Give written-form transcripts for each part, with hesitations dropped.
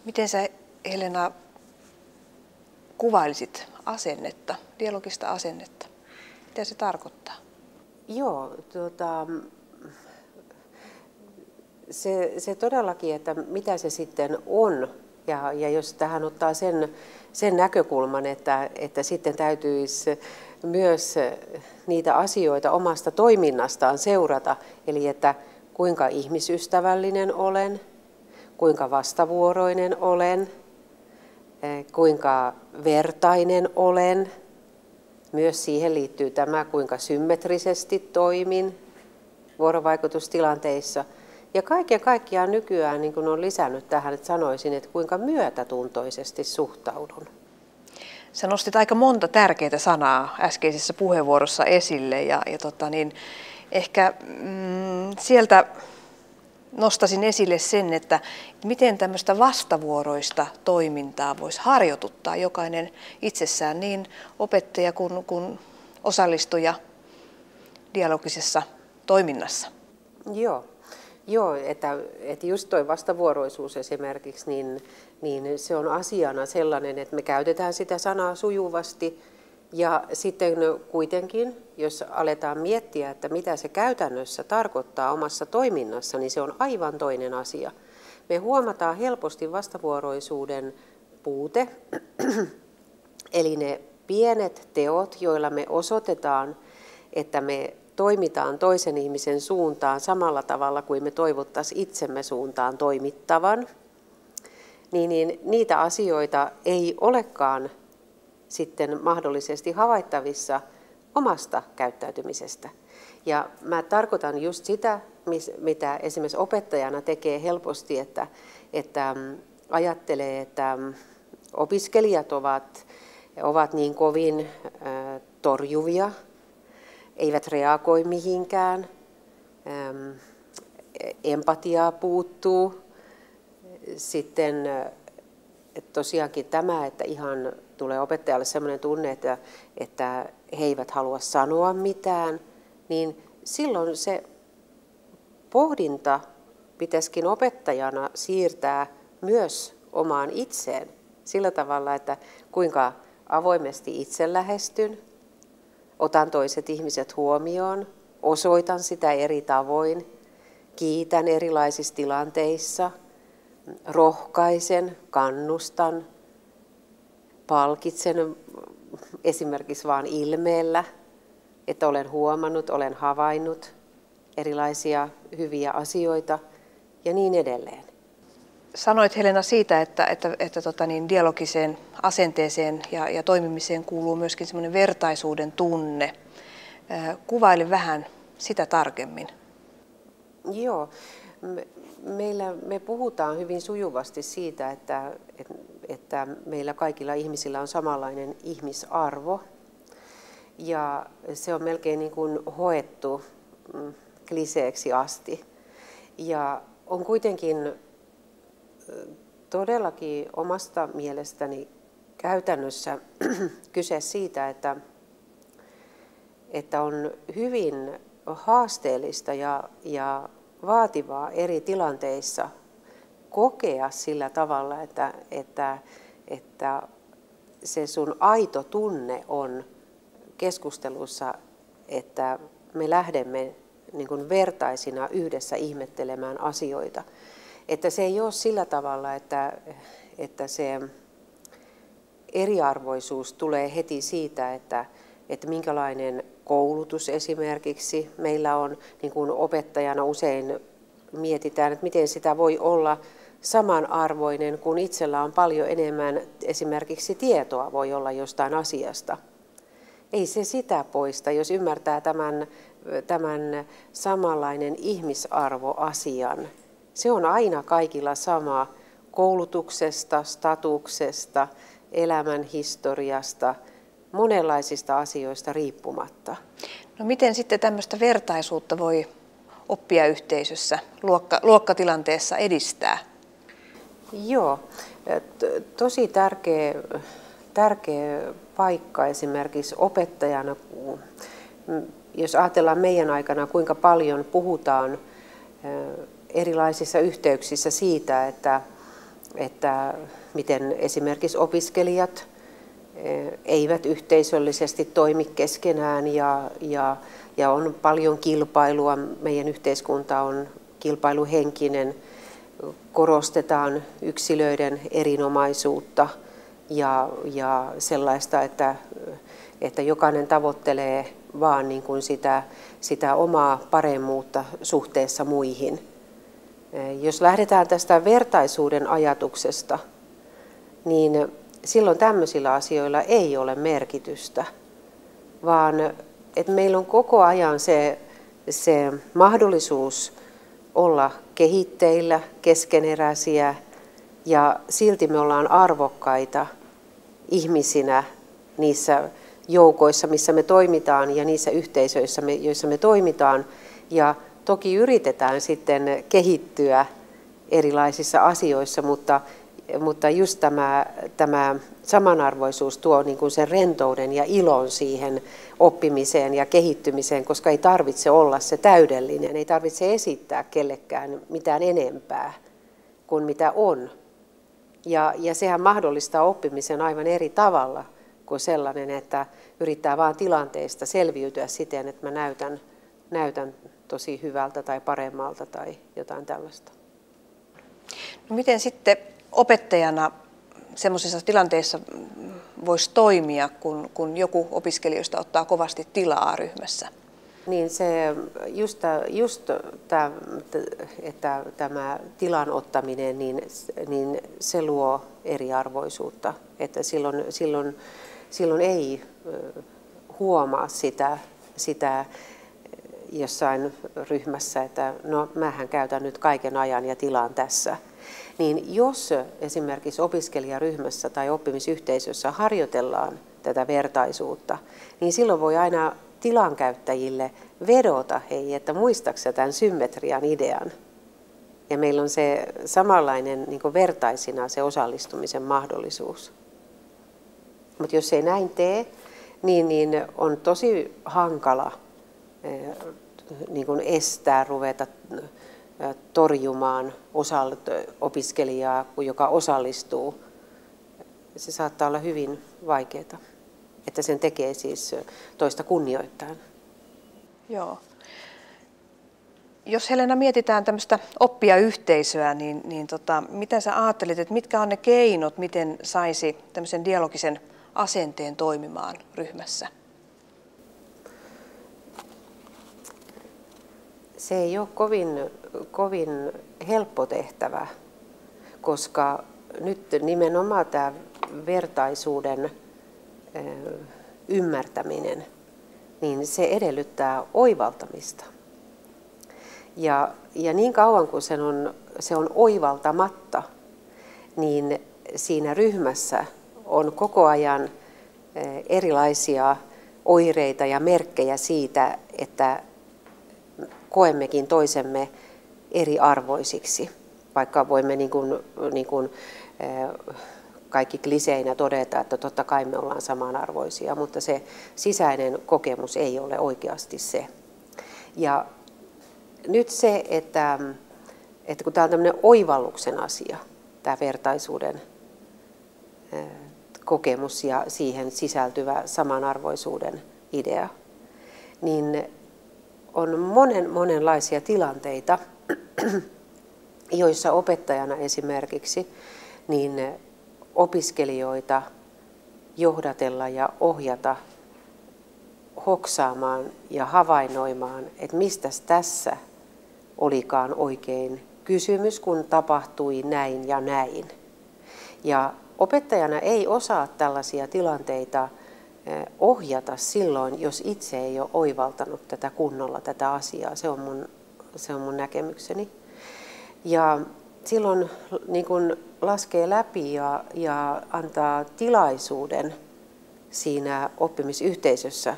Miten sä, Helena, kuvailisit asennetta, dialogista asennetta? Mitä se tarkoittaa? Joo, se todellakin, että mitä se sitten on, ja jos tähän ottaa sen näkökulman, että sitten täytyisi myös niitä asioita omasta toiminnastaan seurata, eli että kuinka ihmisystävällinen olen, kuinka vastavuoroinen olen, kuinka vertainen olen. Myös siihen liittyy tämä, kuinka symmetrisesti toimin vuorovaikutustilanteissa. Ja kaiken kaikkiaan nykyään niin kun on lisännyt tähän, että sanoisin, että kuinka myötätuntoisesti suhtaudun. Sä nostit aika monta tärkeää sanaa äskeisessä puheenvuorossa esille ja ehkä sieltä nostaisin esille sen, että miten tämmöistä vastavuoroista toimintaa voisi harjoituttaa jokainen itsessään, niin opettaja kuin osallistuja dialogisessa toiminnassa. Joo, että just toi vastavuoroisuus esimerkiksi, niin se on asiana sellainen, että me käytetään sitä sanaa sujuvasti ja sitten kuitenkin, jos aletaan miettiä, että mitä se käytännössä tarkoittaa omassa toiminnassa, niin se on aivan toinen asia. Me huomataan helposti vastavuoroisuuden puute, eli ne pienet teot, joilla me osoitetaan, että me toimitaan toisen ihmisen suuntaan samalla tavalla kuin me toivottaisiin itsemme suuntaan toimittavan, niin niitä asioita ei olekaan sitten mahdollisesti havaittavissa omasta käyttäytymisestä. Ja mä tarkoitan just sitä, mitä esimerkiksi opettajana tekee helposti, että ajattelee, että opiskelijat ovat niin kovin torjuvia, eivät reagoi mihinkään, empatiaa puuttuu. Sitten tosiaankin tämä, että ihan tulee opettajalle sellainen tunne, että he eivät halua sanoa mitään, niin silloin se pohdinta pitäisikin opettajana siirtää myös omaan itseen sillä tavalla, että kuinka avoimesti itse lähestyn, otan toiset ihmiset huomioon, osoitan sitä eri tavoin, kiitän erilaisissa tilanteissa, rohkaisen, kannustan, palkitsen esimerkiksi vain ilmeellä, että olen huomannut, olen havainnut erilaisia hyviä asioita ja niin edelleen. Sanoit, Helena, siitä, että dialogiseen asenteeseen ja toimimiseen kuuluu myöskin semmoinen vertaisuuden tunne. Kuvaile vähän sitä tarkemmin. Joo, me puhutaan hyvin sujuvasti siitä, että meillä kaikilla ihmisillä on samanlainen ihmisarvo. Ja se on melkein niin kuin hoettu kliseeksi asti. Ja on kuitenkin todellakin omasta mielestäni käytännössä kyse siitä, että on hyvin haasteellista ja vaativaa eri tilanteissa kokea sillä tavalla, että se sun aito tunne on keskustelussa, että me lähdemme niin kuin vertaisina yhdessä ihmettelemään asioita. Että se ei ole sillä tavalla, että se eriarvoisuus tulee heti siitä, että minkälainen koulutus esimerkiksi meillä on, niin kuin opettajana usein mietitään, että miten sitä voi olla samanarvoinen, kun itsellä on paljon enemmän esimerkiksi tietoa voi olla jostain asiasta. Ei se sitä poista, jos ymmärtää tämän samanlainen ihmisarvoasian. Se on aina kaikilla sama koulutuksesta, statuksesta, elämän historiasta, monenlaisista asioista riippumatta. No miten sitten tämmöistä vertaisuutta voi oppijayhteisössä, luokkatilanteessa edistää? Joo, tosi tärkeä paikka esimerkiksi opettajana, jos ajatellaan meidän aikana, kuinka paljon puhutaan erilaisissa yhteyksissä siitä, että miten esimerkiksi opiskelijat eivät yhteisöllisesti toimi keskenään ja on paljon kilpailua. Meidän yhteiskunta on kilpailuhenkinen, korostetaan yksilöiden erinomaisuutta ja sellaista, että jokainen tavoittelee vaan niin kuin sitä omaa paremmuutta suhteessa muihin. Jos lähdetään tästä vertaisuuden ajatuksesta, niin silloin tämmöisillä asioilla ei ole merkitystä, vaan että meillä on koko ajan se mahdollisuus olla kehitteillä, keskeneräisiä ja silti me ollaan arvokkaita ihmisinä niissä joukoissa, missä me toimitaan ja niissä yhteisöissä, joissa me toimitaan. Ja toki yritetään sitten kehittyä erilaisissa asioissa, mutta just tämä samanarvoisuus tuo niin kuin sen rentouden ja ilon siihen oppimiseen ja kehittymiseen, koska ei tarvitse olla se täydellinen, ei tarvitse esittää kellekään mitään enempää kuin mitä on. Ja sehän mahdollistaa oppimisen aivan eri tavalla kuin sellainen, että yrittää vain tilanteesta selviytyä siten, että mä näytän tosi hyvältä tai paremmalta tai jotain tällaista. No miten sitten opettajana semmoisissa tilanteissa voisi toimia, kun joku opiskelijoista ottaa kovasti tilaa ryhmässä? Niin se just että tämä tilan ottaminen, niin se luo eriarvoisuutta, että silloin ei huomaa sitä jossain ryhmässä, että no mähän käytän nyt kaiken ajan ja tilan tässä. Niin jos esimerkiksi opiskelijaryhmässä tai oppimisyhteisössä harjoitellaan tätä vertaisuutta, niin silloin voi aina tilankäyttäjille vedota, hei, että muistaaksä tämän symmetrian idean. Ja meillä on se samanlainen niin kuin vertaisina se osallistumisen mahdollisuus. Mutta jos ei näin tee, niin on tosi hankala niin kuin ruveta torjumaan opiskelijaa, joka osallistuu. Se saattaa olla hyvin vaikeaa, että sen tekee siis toista kunnioittaen. Joo. Jos Helena mietitään tämmöistä oppijayhteisöä, niin mitä sä ajattelit, että mitkä on ne keinot, miten saisi tämmöisen dialogisen asenteen toimimaan ryhmässä? Se ei ole kovin helppo tehtävä, koska nyt nimenomaan tämä vertaisuuden ymmärtäminen, niin se edellyttää oivaltamista. Ja niin kauan kuin se on oivaltamatta, niin siinä ryhmässä on koko ajan erilaisia oireita ja merkkejä siitä, että koemmekin toisemme eriarvoisiksi, vaikka voimme niin kuin kaikki kliseinä todeta, että totta kai me ollaan samanarvoisia, mutta se sisäinen kokemus ei ole oikeasti se. Ja nyt se, että kun tämä on tämmöinen oivalluksen asia, tämä vertaisuuden kokemus ja siihen sisältyvä samanarvoisuuden idea, niin on monenlaisia tilanteita, joissa opettajana esimerkiksi niin opiskelijoita johdatella ja ohjata hoksaamaan ja havainnoimaan, että mistä tässä olikaan oikein kysymys, kun tapahtui näin ja näin. Ja opettajana ei osaa tällaisia tilanteita ohjata silloin, jos itse ei ole oivaltanut tätä kunnolla, tätä asiaa. Se on mun näkemykseni. Ja silloin niin kun laskee läpi ja antaa tilaisuuden siinä oppimisyhteisössä,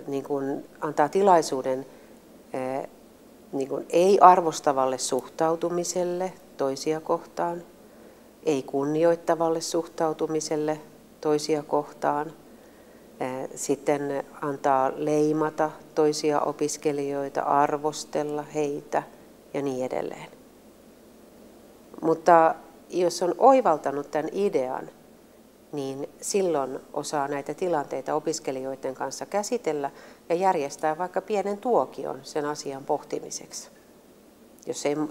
niin kun antaa tilaisuuden niin kun ei-arvostavalle suhtautumiselle toisia kohtaan, ei kunnioittavalle suhtautumiselle toisia kohtaan, sitten antaa leimata toisia opiskelijoita, arvostella heitä ja niin edelleen. Mutta jos on oivaltanut tämän idean, niin silloin osaa näitä tilanteita opiskelijoiden kanssa käsitellä ja järjestää vaikka pienen tuokion sen asian pohtimiseksi,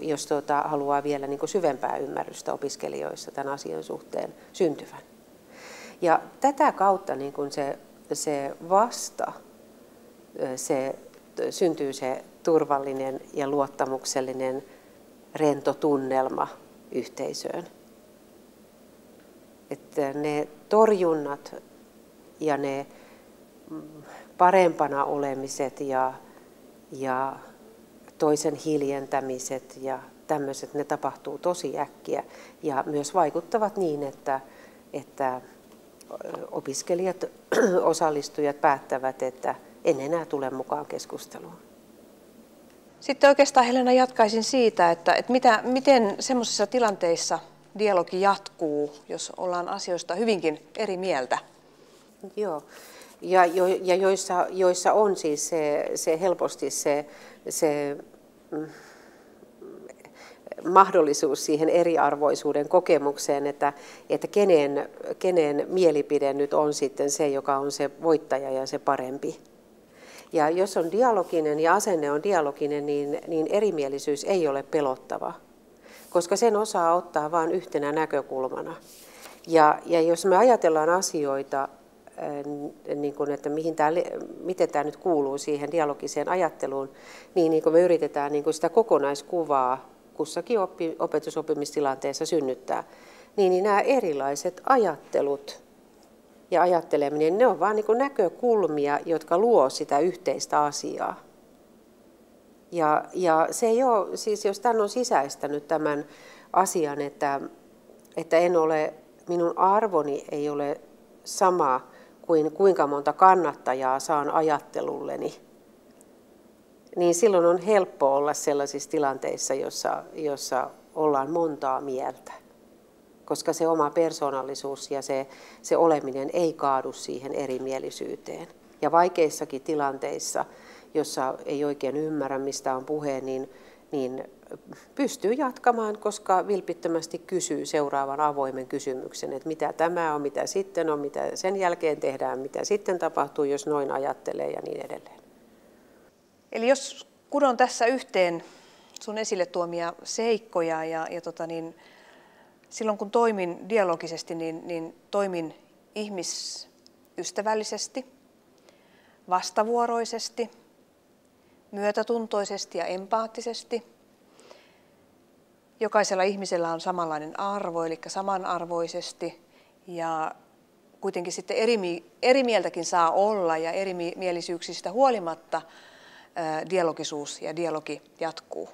jos haluaa vielä niin kuin syvempää ymmärrystä opiskelijoissa tämän asian suhteen syntyvän. Ja tätä kautta niin kuin syntyy se turvallinen ja luottamuksellinen rento tunnelma yhteisöön. Että ne torjunnat ja ne parempana olemiset ja toisen hiljentämiset ja tämmöiset, ne tapahtuu tosi äkkiä ja myös vaikuttavat niin, että opiskelijat, osallistujat päättävät, että en enää tule mukaan keskusteluun. Sitten oikeastaan Helena jatkaisin siitä, että miten semmoisissa tilanteissa dialogi jatkuu, jos ollaan asioista hyvinkin eri mieltä. Joo, ja joissa on siis se helposti se mahdollisuus siihen eriarvoisuuden kokemukseen, että kenen mielipide nyt on sitten se, joka on se voittaja ja se parempi. Ja jos on dialoginen ja asenne on dialoginen, niin erimielisyys ei ole pelottava, koska sen osaa ottaa vain yhtenä näkökulmana. Ja jos me ajatellaan asioita, niin kuin, että miten tämä nyt kuuluu siihen dialogiseen ajatteluun, niin kuin me yritetään niin kuin sitä kokonaiskuvaa kussakin opetusoppimistilanteessa synnyttää, niin nämä erilaiset ajattelut ja ajatteleminen, ne on vain niin kuin näkökulmia, jotka luo sitä yhteistä asiaa. Ja se ei ole, siis jos tämän on sisäistänyt tämän asian, että minun arvoni ei ole sama kuin kuinka monta kannattajaa saan ajattelulleni, niin silloin on helppo olla sellaisissa tilanteissa, jossa ollaan montaa mieltä, koska se oma persoonallisuus ja se oleminen ei kaadu siihen erimielisyyteen. Ja vaikeissakin tilanteissa, jossa ei oikein ymmärrä, mistä on puhe, niin pystyy jatkamaan, koska vilpittömästi kysyy seuraavan avoimen kysymyksen, että mitä tämä on, mitä sitten on, mitä sen jälkeen tehdään, mitä sitten tapahtuu, jos noin ajattelee ja niin edelleen. Eli jos kudon tässä yhteen sun esille tuomia seikkoja ja silloin kun toimin dialogisesti, niin toimin ihmisystävällisesti, vastavuoroisesti, myötätuntoisesti ja empaattisesti. Jokaisella ihmisellä on samanlainen arvo, eli samanarvoisesti, ja kuitenkin sitten eri mieltäkin saa olla, ja erimielisyyksistä huolimatta dialogisuus ja dialogi jatkuu.